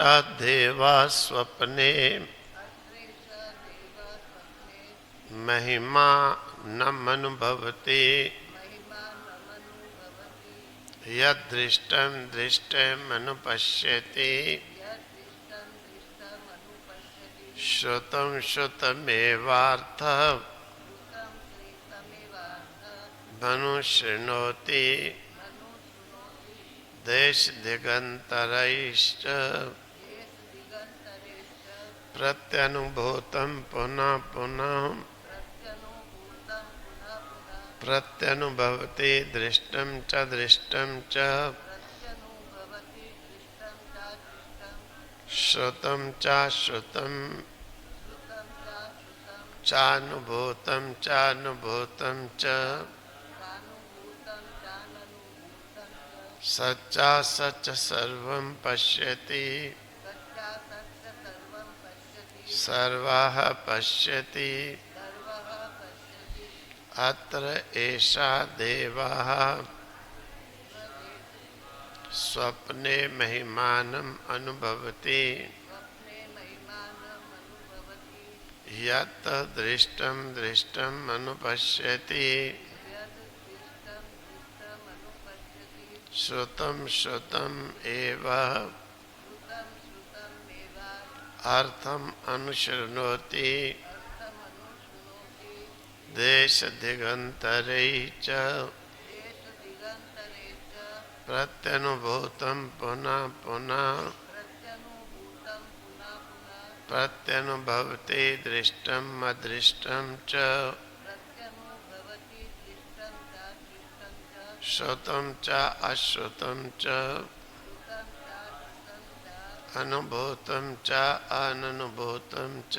देवा स्वप्ने महिमा नमनुभवति यदृष्टं दृष्टमनुपश्यति श्रुतं श्रुतमेवार्थः मनुशृणोति देशदिगन्तरैश्च प्रत्यनुभूतं पुनः पुनः प्रत्यनुभवति दृष्टं च श्रुतं च श्रुतं चानुभूतं च सच्चा सच सर्वं पश्यति सर्वः पश्यति अत्र एषा देवः स्वप्ने महिमानम् अनुभवति यत् दृष्टं अनुपश्यति श्रुतं एव अर्थम् अनुशृणोति देशदिगन्तरैः च प्रत्यनुभूतं पुनः पुनः प्रत्यनुभवति दृष्टम् अदृष्टं च श्रुतं च अश्रुतं च अनुभूतं च अननुभूतं च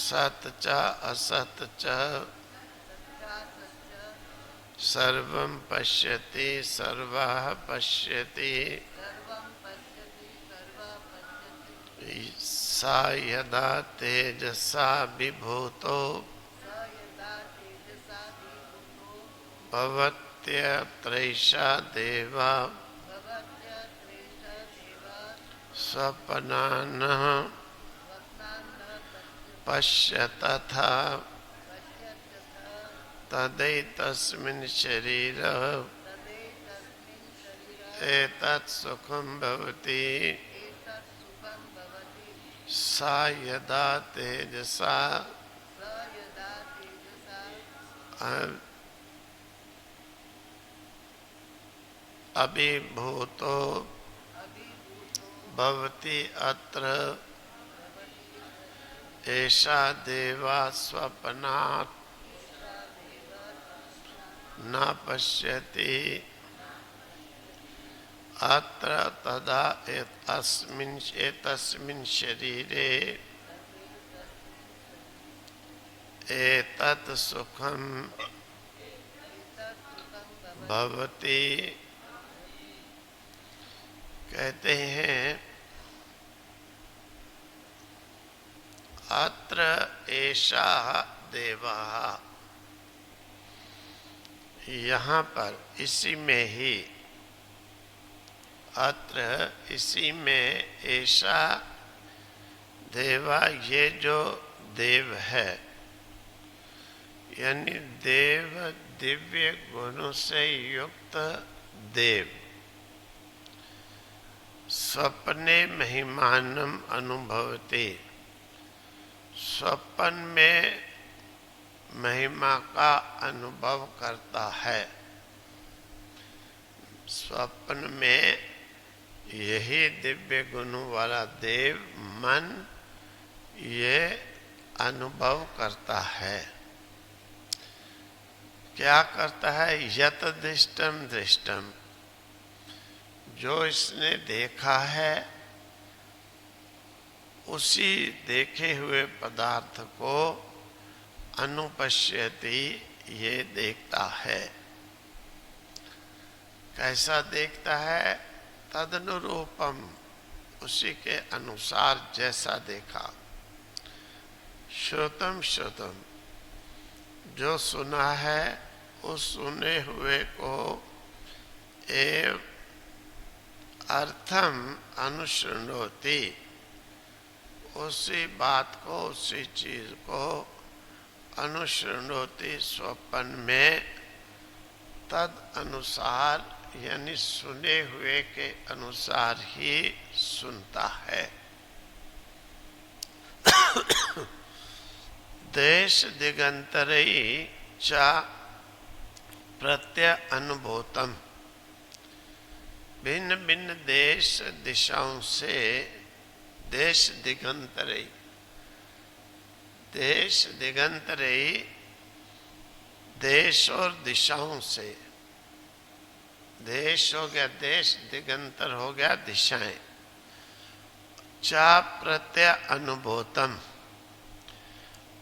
सत् च असत् च सर्वं पश्यति सर्वः पश्यति सा यदा तेजसा विभूतो भवत्यत्रैषा देवा स्वप्नानः पश्यतथा तदैतस्मिन् शरीरे एतत् सुखं भवति सा यदा तेजसा अभिभूतो भवति अत्र एषा देवा स्वप्नात् न पश्यति अत्र तदा एतस्मिन् शरीरे एतत् सुखं भवति। कहते हैं अत्र एषा देवः, यहाँ पर इसी में ही, अत्र इसी में एषा देवा, ये जो देव है यानी देव दिव्य गुणों से युक्त देव स्वप्ने महिमानम अनुभवति, स्वप्न में महिमा का अनुभव करता है। स्वप्न में यही दिव्य गुणों वाला देव मन ये अनुभव करता है। क्या करता है? यत दृष्टम, जो इसने देखा है उसी देखे हुए पदार्थ को अनुपश्यति, ये देखता है। कैसा देखता है? तदनुरूपम, उसी के अनुसार जैसा देखा। श्रुतम, जो सुना है उस सुने हुए को एव अर्थम अनुशृणोति, उसी बात को, उसी चीज को अनुशृणोति स्वप्न में तद अनुसार, यानी सुने हुए के अनुसार ही सुनता है। देश दिगंतरई च प्रत्यय अनुभूतम, भिन्न भिन्न देश दिशाओं से, देश दिगंतरई, देश दिगंतरई देश और दिशाओं से, देश हो गया देश, दिगंतर हो गया दिशाएं। चा प्रत्यय अनुभूतम,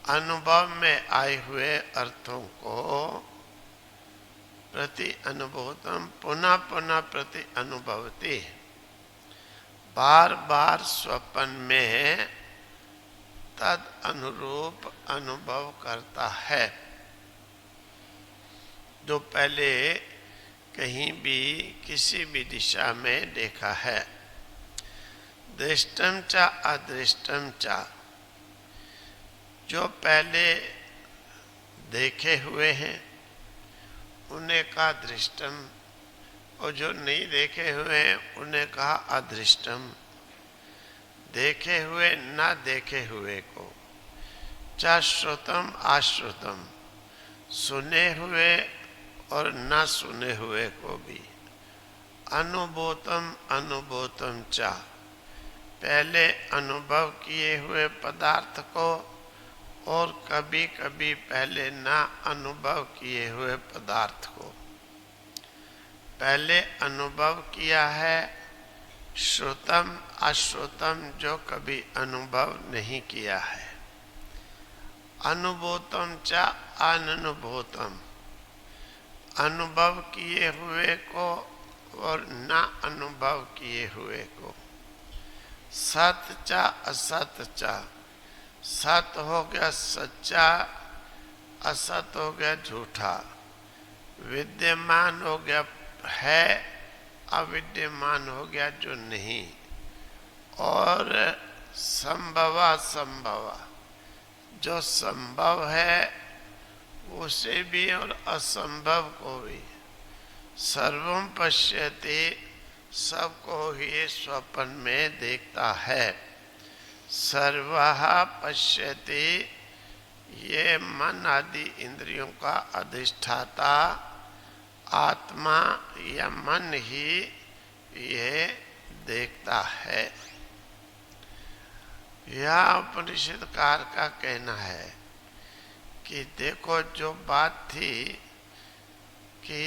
अनुभव में आए हुए अर्थों को प्रति अनुभूतम पुनः पुनः प्रति अनुभवती, बार बार स्वप्न में तद अनुरूप अनुभव करता है, जो पहले कहीं भी किसी भी दिशा में देखा है। दृष्टम च अदृष्टम च, जो पहले देखे हुए हैं उन्हें कहा दृष्टम, और जो नहीं देखे हुए हैं उन्हें कहा अदृष्टम। देखे हुए ना देखे हुए को, च श्रुतम अश्रुतम, सुने हुए और ना सुने हुए को भी। अनुभूतम अनुभूतम च, पहले अनुभव किए हुए पदार्थ को और कभी कभी पहले ना अनुभव किए हुए पदार्थ को। पहले अनुभव किया है श्रुतम अश्रुतम, जो कभी अनुभव नहीं किया है। अनुभूतम च अननुभूतम, अनुभव किए हुए को और ना अनुभव किए हुए को। सत च असत च, सत हो गया सच्चा, असत हो गया झूठा। विद्यमान हो गया है, अविद्यमान हो गया जो नहीं। और संभवा संभवा, जो संभव है उसे भी और असंभव को भी। सर्वम पश्यति, सबको ही स्वप्न में देखता है। सर्वः पश्यति, ये मन आदि इंद्रियों का अधिष्ठाता आत्मा या मन ही ये देखता है। यह उपनिषदकार का कहना है कि देखो, जो बात थी कि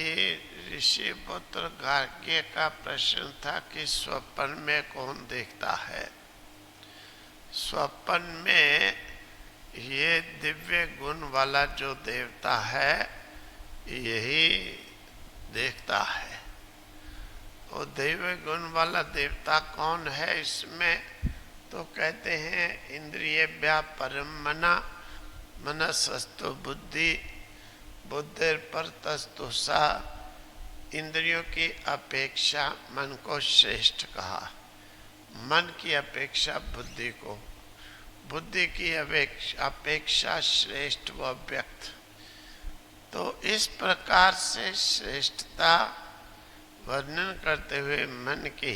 ऋषि पुत्र गार्ग्य का प्रश्न था कि स्वप्न में कौन देखता है। स्वप्न में ये दिव्य गुण वाला जो देवता है यही देखता है। वो दिव्य गुण वाला देवता कौन है इसमें? तो कहते हैं इंद्रियेभ्यः परम मना, मनसस्तु बुद्धि, बुद्धिर परतस्तु सा। इंद्रियों की अपेक्षा मन को श्रेष्ठ कहा, मन की अपेक्षा बुद्धि को, बुद्धि की अपेक्षा श्रेष्ठ व व्यक्त। तो इस प्रकार से श्रेष्ठता वर्णन करते हुए मन की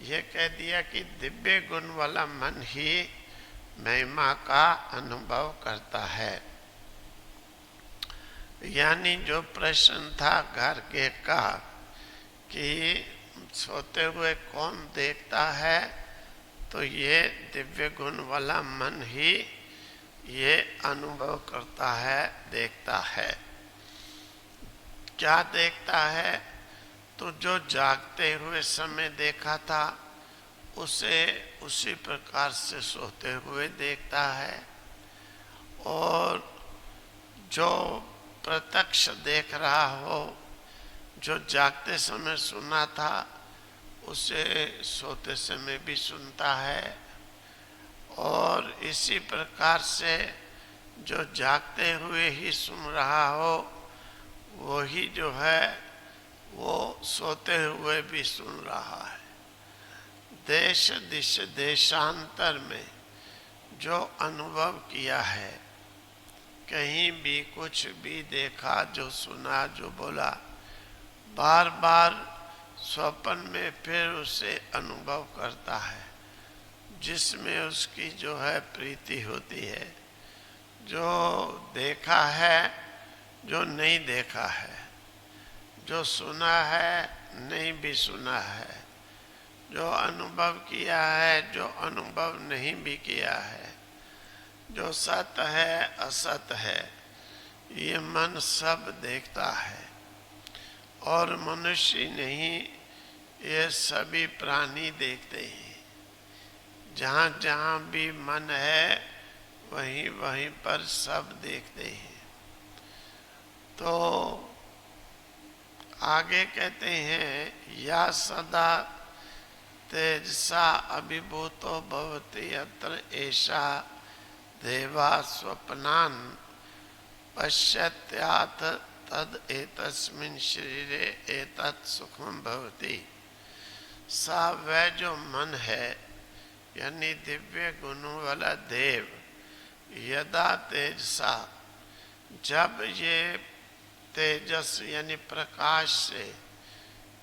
ये कह दिया कि दिव्य गुण वाला मन ही महिमा का अनुभव करता है। यानी जो प्रश्न था गार्ग्य का कि सोते हुए कौन देखता है, तो ये दिव्य गुण वाला मन ही ये अनुभव करता है, देखता है। क्या देखता है? तो जो जागते हुए समय देखा था उसे उसी प्रकार से सोते हुए देखता है, और जो प्रत्यक्ष देख रहा हो, जो जागते समय सुना था उसे सोते समय भी सुनता है। और इसी प्रकार से जो जागते हुए ही सुन रहा हो वही जो है वो सोते हुए भी सुन रहा है। देश दिश देशांतर में जो अनुभव किया है, कहीं भी कुछ भी देखा, जो सुना, जो बोला, बार बार स्वप्न में फिर उसे अनुभव करता है, जिसमें उसकी जो है प्रीति होती है। जो देखा है, जो नहीं देखा है, जो सुना है, नहीं भी सुना है, जो अनुभव किया है, जो अनुभव नहीं भी किया है, जो सत्य है, असत है, ये मन सब देखता है। और मनुष्य नहीं, ये सभी प्राणी देखते हैं। जहाँ जहाँ भी मन है, वहीं वहीं पर सब देखते हैं। तो आगे कहते हैं, या सदा तेजसा अभिभूतो भवति यत्र एषा देवा स्वप्नान् पश्यत्याथ तद एतस्मिन् शरीरे एतत् सुखम भवति। सा वह जो मन है, यानी दिव्य गुणों वाला देव, यदा तेजसा, जब ये तेजस यानी प्रकाश से,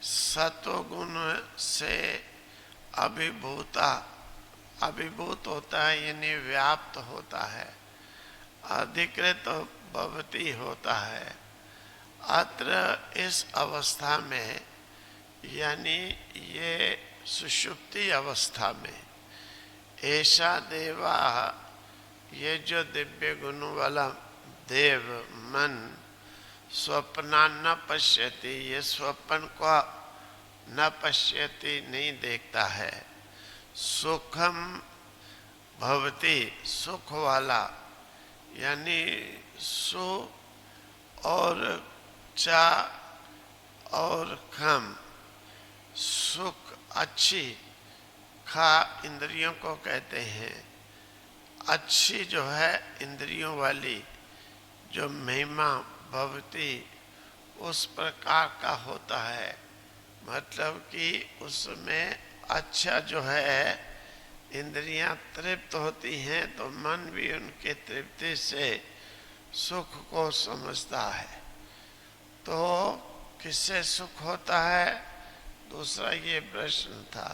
सत्वगुण से अभिभूत होता है, यानी व्याप्त होता है, अधिकृत भवति होता है। अत्र इस अवस्था में, यानी ये सुषुप्ति अवस्था में, ऐसा देवा, ये जो दिव्य गुणों वाला देव मन, स्वप्ना न पश्यति, ये स्वप्न को न पश्यति, नहीं देखता है। सुखम भवति, सुख वाला, यानी सु और चा और खम, सुख अच्छी, खा इंद्रियों को कहते हैं। अच्छी जो है इंद्रियों वाली, जो महिमा भवती, उस प्रकार का होता है। मतलब कि उसमें अच्छा जो है, इंद्रियां तृप्त होती हैं, तो मन भी उनके तृप्ति से सुख को समझता है। तो किससे सुख होता है? दूसरा ये प्रश्न था।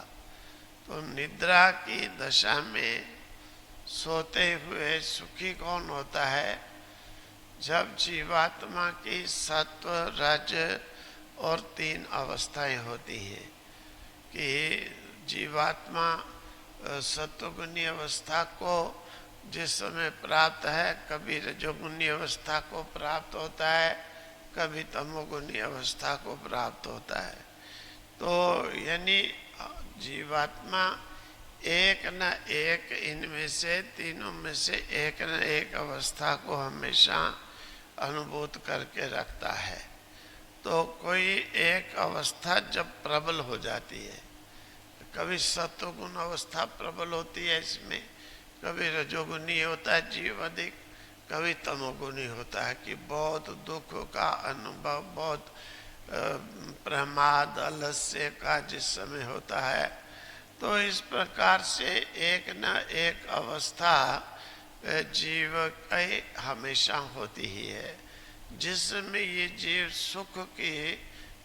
तो निद्रा की दशा में सोते हुए सुखी कौन होता है? जब जीवात्मा की सत्व, रज और 3 अवस्थाएं होती हैं कि जीवात्मा सत्वगुणी अवस्था को जिस समय प्राप्त है, कभी रजोगुणी अवस्था को प्राप्त होता है, कभी तमोगुणी अवस्था को प्राप्त होता है। तो यानी जीवात्मा एक न एक इनमें से, तीनों में से एक न एक अवस्था को हमेशा अनुभूत करके रखता है। तो कोई एक अवस्था जब प्रबल हो जाती है, कभी सत्वगुण अवस्था प्रबल होती है इसमें, कभी रजोगुणी होता है जीव अधिक, कभी तमोगुणी होता है कि बहुत दुख का अनुभव, बहुत प्रमाद, आलस्य का जिस समय होता है। तो इस प्रकार से एक न एक अवस्था जीव की हमेशा होती ही है, जिसमें ये जीव सुख की,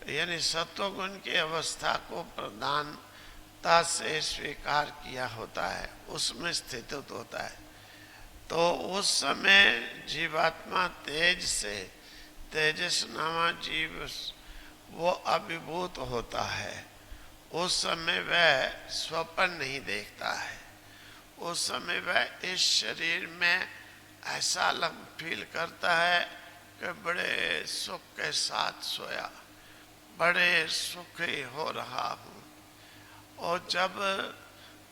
यानी सत्वगुण की अवस्था को प्रधानता से स्वीकार किया होता है, उसमें स्थित होता है। तो उस समय जीवात्मा तेज से, तेजस नामा जीव वो अभिभूत होता है। उस समय वह स्वप्न नहीं देखता है। उस समय वह इस शरीर में ऐसा फील करता है कि बड़े सुख के साथ सोया, बड़े सुखी हो रहा हूँ। और जब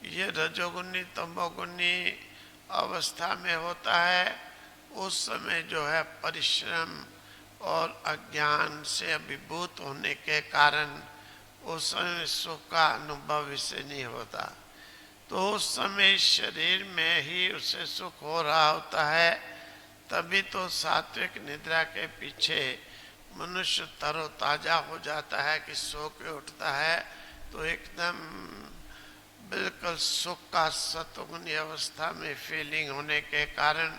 ये रजोगुणी तमोगुणी अवस्था में होता है, उस समय जो है परिश्रम और अज्ञान से अभिभूत होने के कारण उस समय सुख का अनुभव इसे नहीं होता। तो उस समय शरीर में ही उसे सुख हो रहा होता है। तभी तो सात्विक निद्रा के पीछे मनुष्य तरोताजा हो जाता है कि सो के उठता है तो एकदम बिल्कुल सुख का सतुगुनी अवस्था में फीलिंग होने के कारण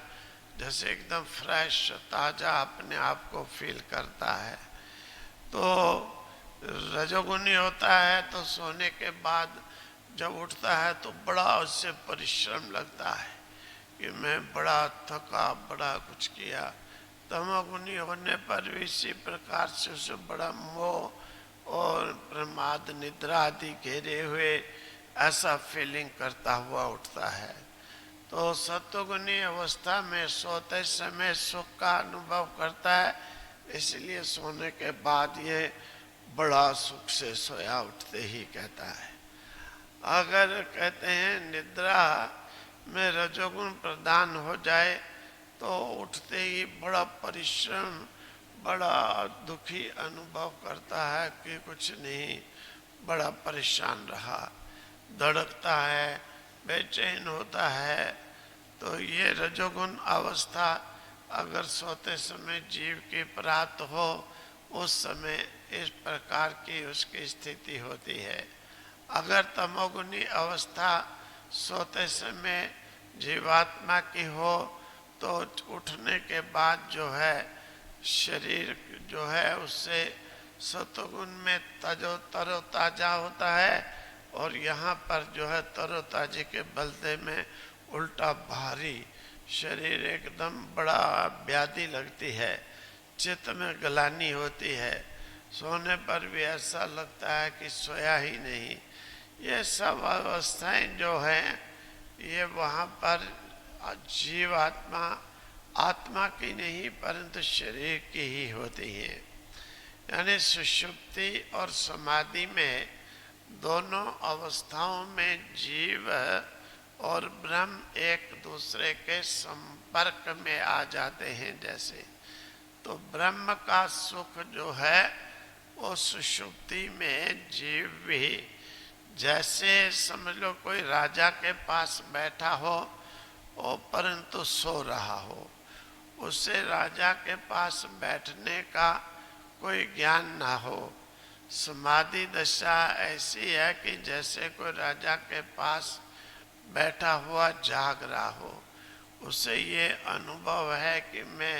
जैसे एकदम फ्रेश ताजा अपने आप को फील करता है। तो रजोगुनी होता है तो सोने के बाद जब उठता है तो बड़ा उससे परिश्रम लगता है कि मैं बड़ा थका, बड़ा कुछ किया। तमोगुनी होने पर भी इसी प्रकार से उसे बड़ा मोह और प्रमाद, निद्रा आदि घेरे हुए ऐसा फीलिंग करता हुआ उठता है। तो सत्वगुणी अवस्था में सोते समय सुख का अनुभव करता है, इसलिए सोने के बाद ये बड़ा सुख से सोया उठते ही कहता है। अगर कहते हैं निद्रा में रजोगुण प्रदान हो जाए तो उठते ही बड़ा परिश्रम, बड़ा दुखी अनुभव करता है कि कुछ नहीं, बड़ा परेशान रहा, धड़कता है, बेचैन होता है। तो ये रजोगुण अवस्था अगर सोते समय जीव की प्राप्त हो, उस समय इस प्रकार की उसकी स्थिति होती है। अगर तमोगुनी अवस्था सोते समय जीवात्मा की हो तो उठने के बाद जो है शरीर जो है उससे सतोगुण में तरोताजा होता है, और यहाँ पर जो है तरोताजे के बदले में उल्टा भारी शरीर, एकदम बड़ा व्याधि लगती है, चित्त में गलानी होती है, सोने पर भी ऐसा लगता है कि सोया ही नहीं। ये सब अवस्थाएं जो हैं ये वहाँ पर जीवात्मा आत्मा की नहीं परंतु शरीर की ही होती हैं। यानी सुषुप्ति और समाधि में दोनों अवस्थाओं में जीव और ब्रह्म एक दूसरे के संपर्क में आ जाते हैं। जैसे तो ब्रह्म का सुख जो है वो सुषुप्ति में जीव भी, जैसे समझ लो कोई राजा के पास बैठा हो और परंतु सो रहा हो, उससे राजा के पास बैठने का कोई ज्ञान ना हो। समाधि दशा ऐसी है कि जैसे कोई राजा के पास बैठा हुआ जाग रहा हो, उसे ये अनुभव है कि मैं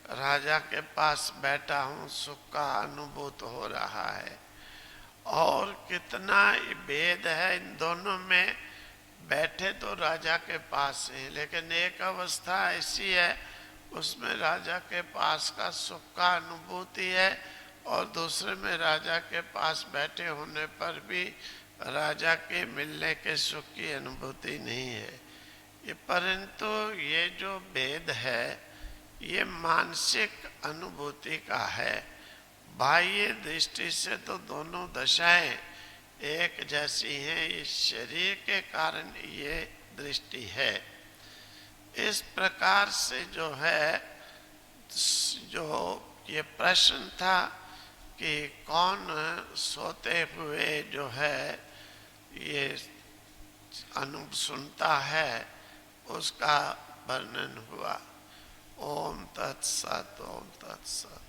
राजा के पास बैठा हूँ, सुख का अनुभूत हो रहा है। और कितना भेद है इन दोनों में। बैठे तो राजा के पास हैं, लेकिन एक अवस्था ऐसी है उसमें राजा के पास का सुख का अनुभूति है, और दूसरे में राजा के पास बैठे होने पर भी राजा के मिलने के सुख की अनुभूति नहीं है। ये परंतु ये जो भेद है ये मानसिक अनुभूति का है। बाह्य दृष्टि से तो दोनों दशाएं एक जैसी हैं, इस शरीर के कारण ये दृष्टि है। इस प्रकार से जो है, जो ये प्रश्न था कि कौन सोते हुए जो है ये सुनता है, उसका वर्णन हुआ। ओम तत्सत, ओम तत्सत।